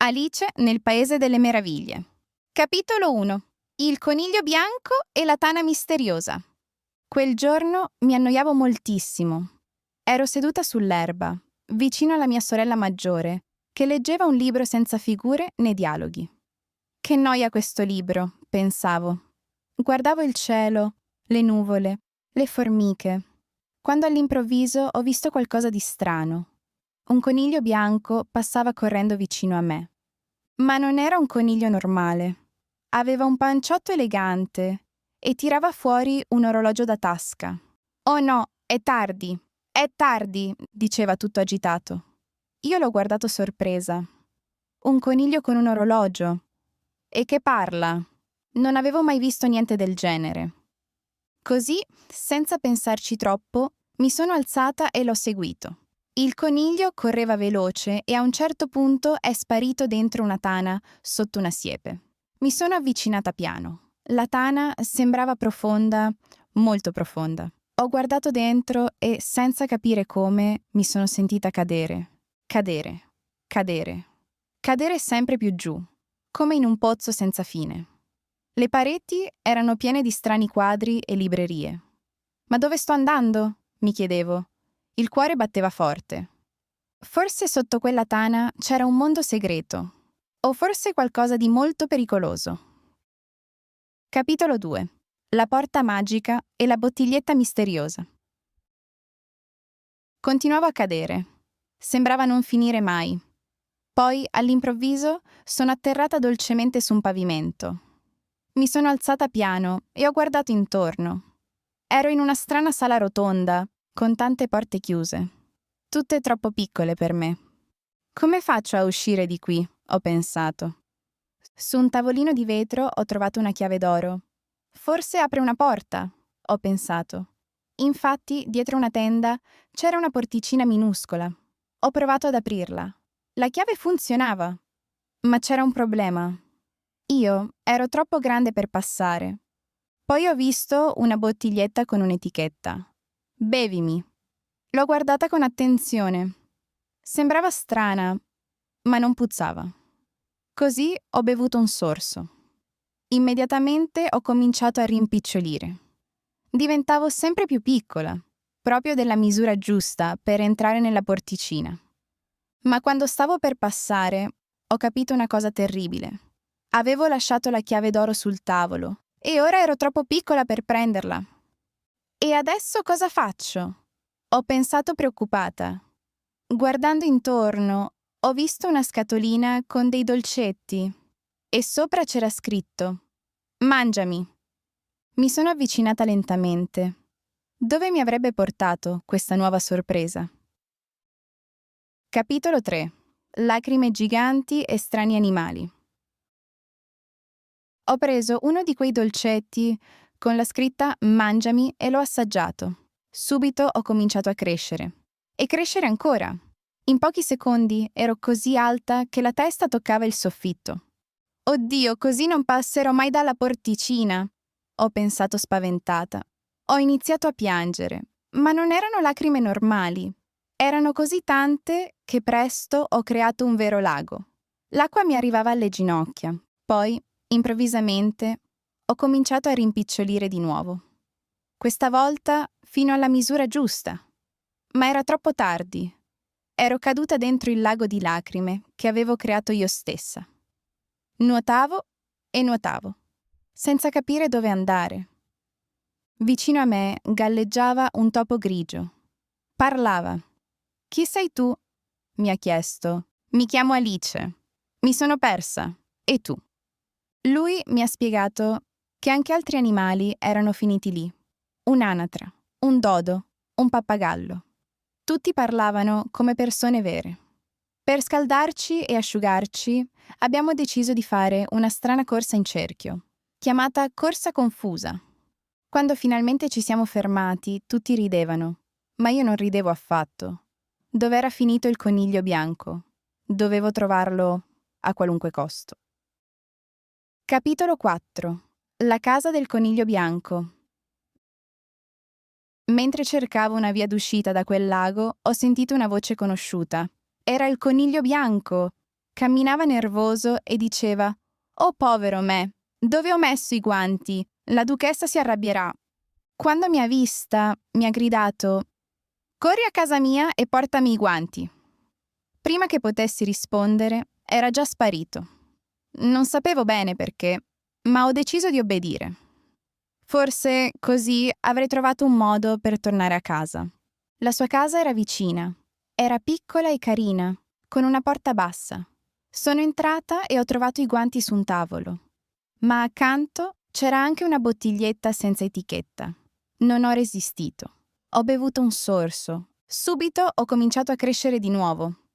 Alice nel Paese delle Meraviglie. Capitolo 1. Il coniglio bianco e la tana misteriosa. Quel giorno mi annoiavo moltissimo. Ero seduta sull'erba, vicino alla mia sorella maggiore, che leggeva un libro senza figure né dialoghi. Che noia questo libro, pensavo. Guardavo il cielo, le nuvole, le formiche, quando all'improvviso ho visto qualcosa di strano. Un coniglio bianco passava correndo vicino a me. Ma non era un coniglio normale. Aveva un panciotto elegante e tirava fuori un orologio da tasca. «Oh no, è tardi», diceva tutto agitato. Io l'ho guardato sorpresa. Un coniglio con un orologio. E che parla. Non avevo mai visto niente del genere. Così, senza pensarci troppo, mi sono alzata e l'ho seguito. Il coniglio correva veloce e a un certo punto è sparito dentro una tana sotto una siepe. Mi sono avvicinata piano. La tana sembrava profonda, molto profonda. Ho guardato dentro e, senza capire come, mi sono sentita cadere. Cadere. Cadere. Cadere sempre più giù, come in un pozzo senza fine. Le pareti erano piene di strani quadri e librerie. Ma dove sto andando? Mi chiedevo. Il cuore batteva forte. Forse sotto quella tana c'era un mondo segreto, o forse qualcosa di molto pericoloso. Capitolo 2. La porta magica e la bottiglietta misteriosa. Continuavo a cadere. Sembrava non finire mai. Poi, all'improvviso, sono atterrata dolcemente su un pavimento. Mi sono alzata piano e ho guardato intorno. Ero in una strana sala rotonda, con tante porte chiuse. Tutte troppo piccole per me. Come faccio a uscire di qui? Ho pensato. Su un tavolino di vetro ho trovato una chiave d'oro. Forse apre una porta, ho pensato. Infatti, dietro una tenda c'era una porticina minuscola. Ho provato ad aprirla. La chiave funzionava. Ma c'era un problema. Io ero troppo grande per passare. Poi ho visto una bottiglietta con un'etichetta. Bevimi. L'ho guardata con attenzione. Sembrava strana, ma non puzzava. Così ho bevuto un sorso. Immediatamente ho cominciato a rimpicciolire. Diventavo sempre più piccola, proprio della misura giusta per entrare nella porticina. Ma quando stavo per passare, ho capito una cosa terribile. Avevo lasciato la chiave d'oro sul tavolo e ora ero troppo piccola per prenderla. E adesso cosa faccio? Ho pensato preoccupata. Guardando intorno, ho visto una scatolina con dei dolcetti e sopra c'era scritto: «Mangiami». Mi sono avvicinata lentamente. Dove mi avrebbe portato questa nuova sorpresa? Capitolo 3. Lacrime giganti e strani animali. Ho preso uno di quei dolcetti con la scritta «Mangiami» e l'ho assaggiato. Subito ho cominciato a crescere. E crescere ancora. In pochi secondi ero così alta che la testa toccava il soffitto. Oddio, così non passerò mai dalla porticina, ho pensato spaventata. Ho iniziato a piangere, ma non erano lacrime normali. Erano così tante che presto ho creato un vero lago. L'acqua mi arrivava alle ginocchia. Poi, improvvisamente, ho cominciato a rimpicciolire di nuovo. Questa volta fino alla misura giusta. Ma era troppo tardi. Ero caduta dentro il lago di lacrime che avevo creato io stessa. Nuotavo e nuotavo, senza capire dove andare. Vicino a me galleggiava un topo grigio. Parlava. «Chi sei tu?» mi ha chiesto. «Mi chiamo Alice. Mi sono persa. E tu?» Lui mi ha spiegato che anche altri animali erano finiti lì. Un'anatra, un dodo, un pappagallo. Tutti parlavano come persone vere. Per scaldarci e asciugarci abbiamo deciso di fare una strana corsa in cerchio, chiamata corsa confusa. Quando finalmente ci siamo fermati, tutti ridevano, ma io non ridevo affatto. Dov'era finito il coniglio bianco? Dovevo trovarlo a qualunque costo. Capitolo 4. La casa del coniglio bianco. Mentre cercavo una via d'uscita da quel lago, ho sentito una voce conosciuta. Era il coniglio bianco! Camminava nervoso e diceva: «Oh, povero me, dove ho messo i guanti? La duchessa si arrabbierà». Quando mi ha vista, mi ha gridato: «Corri a casa mia e portami i guanti». Prima che potessi rispondere, era già sparito. Non sapevo bene perché, ma ho deciso di obbedire. Forse così avrei trovato un modo per tornare a casa. La sua casa era vicina. Era piccola e carina, con una porta bassa. Sono entrata e ho trovato i guanti su un tavolo. Ma accanto c'era anche una bottiglietta senza etichetta. Non ho resistito. Ho bevuto un sorso. Subito ho cominciato a crescere di nuovo.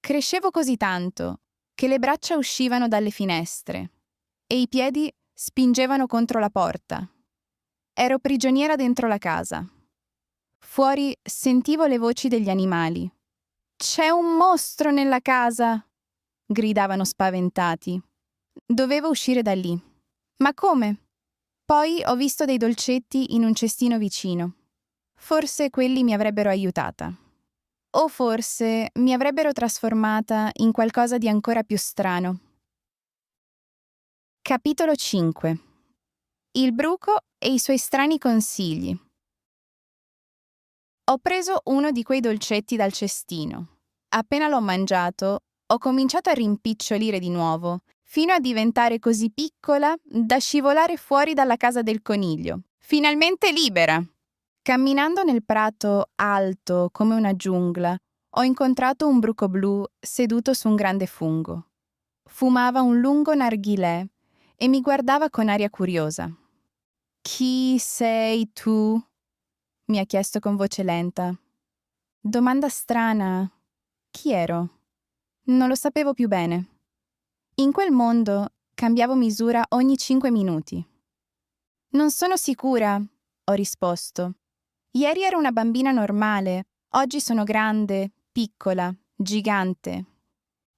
Crescevo così tanto che le braccia uscivano dalle finestre e i piedi spingevano contro la porta. Ero prigioniera dentro la casa. Fuori sentivo le voci degli animali. «C'è un mostro nella casa!» gridavano spaventati. Dovevo uscire da lì. Ma come? Poi ho visto dei dolcetti in un cestino vicino. Forse quelli mi avrebbero aiutata. O forse mi avrebbero trasformata in qualcosa di ancora più strano. Capitolo 5. Il bruco e i suoi strani consigli. Ho preso uno di quei dolcetti dal cestino. Appena l'ho mangiato, ho cominciato a rimpicciolire di nuovo, fino a diventare così piccola da scivolare fuori dalla casa del coniglio. Finalmente libera! Camminando nel prato alto come una giungla, ho incontrato un bruco blu seduto su un grande fungo. Fumava un lungo narghilè e mi guardava con aria curiosa. «Chi sei tu?» mi ha chiesto con voce lenta. Domanda strana. Chi ero? Non lo sapevo più bene. In quel mondo cambiavo misura ogni 5 minuti. «Non sono sicura», ho risposto. «Ieri ero una bambina normale, oggi sono grande, piccola, gigante».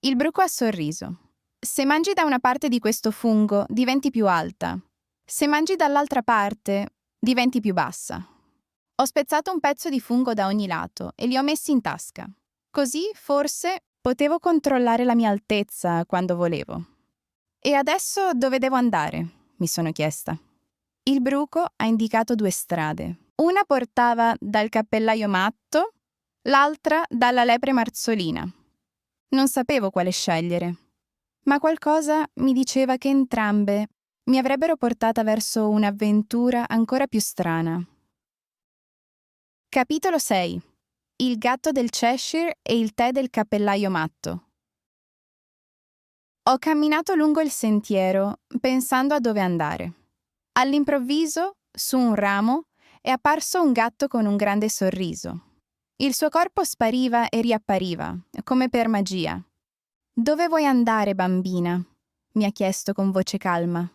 Il bruco ha sorriso. «Se mangi da una parte di questo fungo, diventi più alta. Se mangi dall'altra parte, diventi più bassa». Ho spezzato un pezzo di fungo da ogni lato e li ho messi in tasca. Così, forse, potevo controllare la mia altezza quando volevo. «E adesso dove devo andare?» mi sono chiesta. Il bruco ha indicato 2 strade. Una portava dal cappellaio matto, l'altra dalla lepre marzolina. Non sapevo quale scegliere, ma qualcosa mi diceva che entrambe mi avrebbero portata verso un'avventura ancora più strana. Capitolo 6. Il gatto del Cheshire e il tè del cappellaio matto. Ho camminato lungo il sentiero, pensando a dove andare. All'improvviso, su un ramo, è apparso un gatto con un grande sorriso. Il suo corpo spariva e riappariva, come per magia. «Dove vuoi andare, bambina?» mi ha chiesto con voce calma.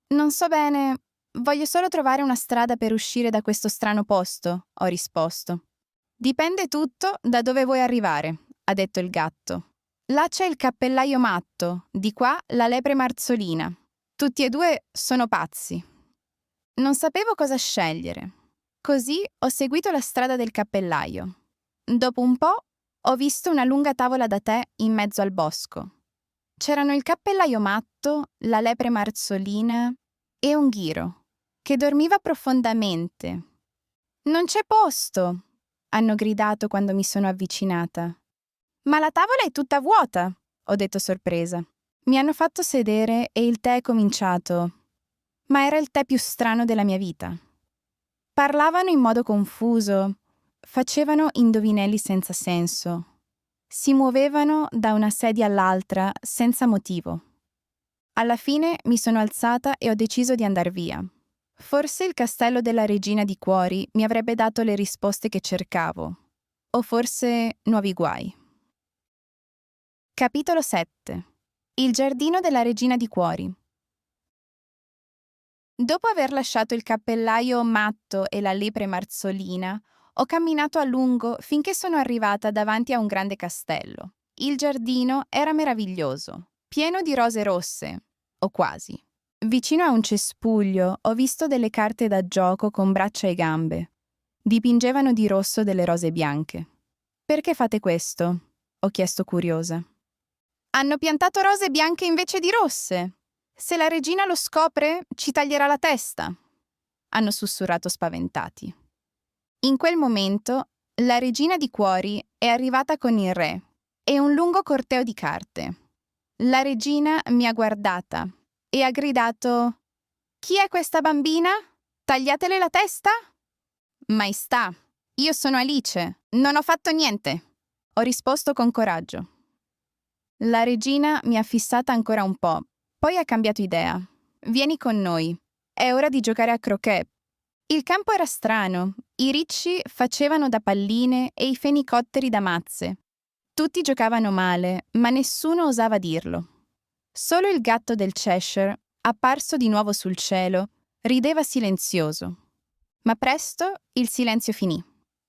«Non so bene, voglio solo trovare una strada per uscire da questo strano posto», ho risposto. «Dipende tutto da dove vuoi arrivare», ha detto il gatto. «Là c'è il cappellaio matto, di qua la lepre marzolina. Tutti e 2 sono pazzi». Non sapevo cosa scegliere. Così ho seguito la strada del cappellaio. Dopo un po' ho visto una lunga tavola da tè in mezzo al bosco. C'erano il cappellaio matto, la lepre marzolina e un ghiro, che dormiva profondamente. «Non c'è posto!» hanno gridato quando mi sono avvicinata. «Ma la tavola è tutta vuota!» ho detto sorpresa. Mi hanno fatto sedere e il tè è cominciato. Ma era il tè più strano della mia vita. Parlavano in modo confuso, facevano indovinelli senza senso, si muovevano da una sedia all'altra senza motivo. Alla fine mi sono alzata e ho deciso di andar via. Forse il castello della regina di cuori mi avrebbe dato le risposte che cercavo, o forse nuovi guai. Capitolo 7. Il giardino della regina di cuori. Dopo aver lasciato il cappellaio matto e la lepre marzolina, ho camminato a lungo finché sono arrivata davanti a un grande castello. Il giardino era meraviglioso, pieno di rose rosse, o quasi. Vicino a un cespuglio ho visto delle carte da gioco con braccia e gambe. Dipingevano di rosso delle rose bianche. «Perché fate questo?» ho chiesto curiosa. Hanno piantato rose bianche invece di rosse. Se la regina lo scopre, ci taglierà la testa. Hanno sussurrato spaventati. In quel momento, la regina di cuori è arrivata con il re e un lungo corteo di carte. La regina mi ha guardata e ha gridato: «Chi è questa bambina? Tagliatele la testa?» «Maestà, io sono Alice, non ho fatto niente», ho risposto con coraggio. La regina mi ha fissata ancora un po', poi ha cambiato idea. «Vieni con noi, è ora di giocare a croquet». Il campo era strano, i ricci facevano da palline e i fenicotteri da mazze. Tutti giocavano male, ma nessuno osava dirlo. Solo il gatto del Cheshire, apparso di nuovo sul cielo, rideva silenzioso. Ma presto il silenzio finì.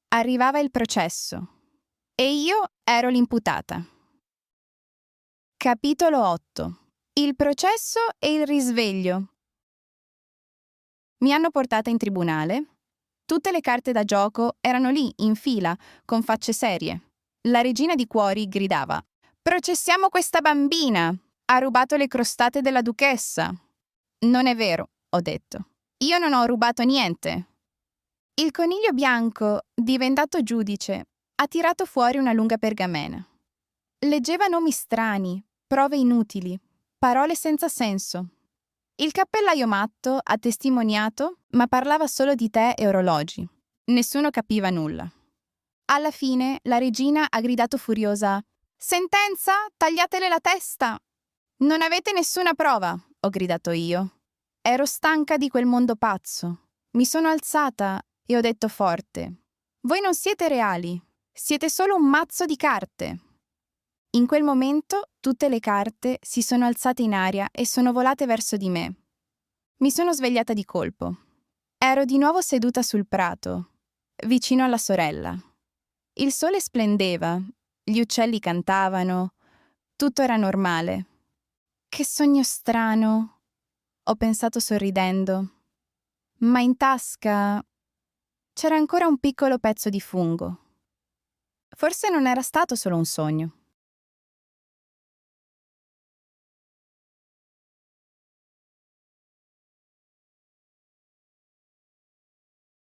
Arrivava il processo. E io ero l'imputata. Capitolo 8. Il processo e il risveglio. Mi hanno portata in tribunale. Tutte le carte da gioco erano lì, in fila, con facce serie. La regina di cuori gridava: «Processiamo questa bambina! Ha rubato le crostate della duchessa!» «Non è vero», ho detto. «Io non ho rubato niente!» Il coniglio bianco, diventato giudice, ha tirato fuori una lunga pergamena. Leggeva nomi strani, prove inutili, parole senza senso. Il cappellaio matto ha testimoniato, ma parlava solo di tè e orologi. Nessuno capiva nulla. Alla fine la regina ha gridato furiosa: «Sentenza, tagliatele la testa!» «Non avete nessuna prova», ho gridato io. Ero stanca di quel mondo pazzo. Mi sono alzata e ho detto forte: «Voi non siete reali, siete solo un mazzo di carte». In quel momento tutte le carte si sono alzate in aria e sono volate verso di me. Mi sono svegliata di colpo. Ero di nuovo seduta sul prato, vicino alla sorella. Il sole splendeva, gli uccelli cantavano, tutto era normale. Che sogno strano, ho pensato sorridendo. Ma in tasca c'era ancora un piccolo pezzo di fungo. Forse non era stato solo un sogno.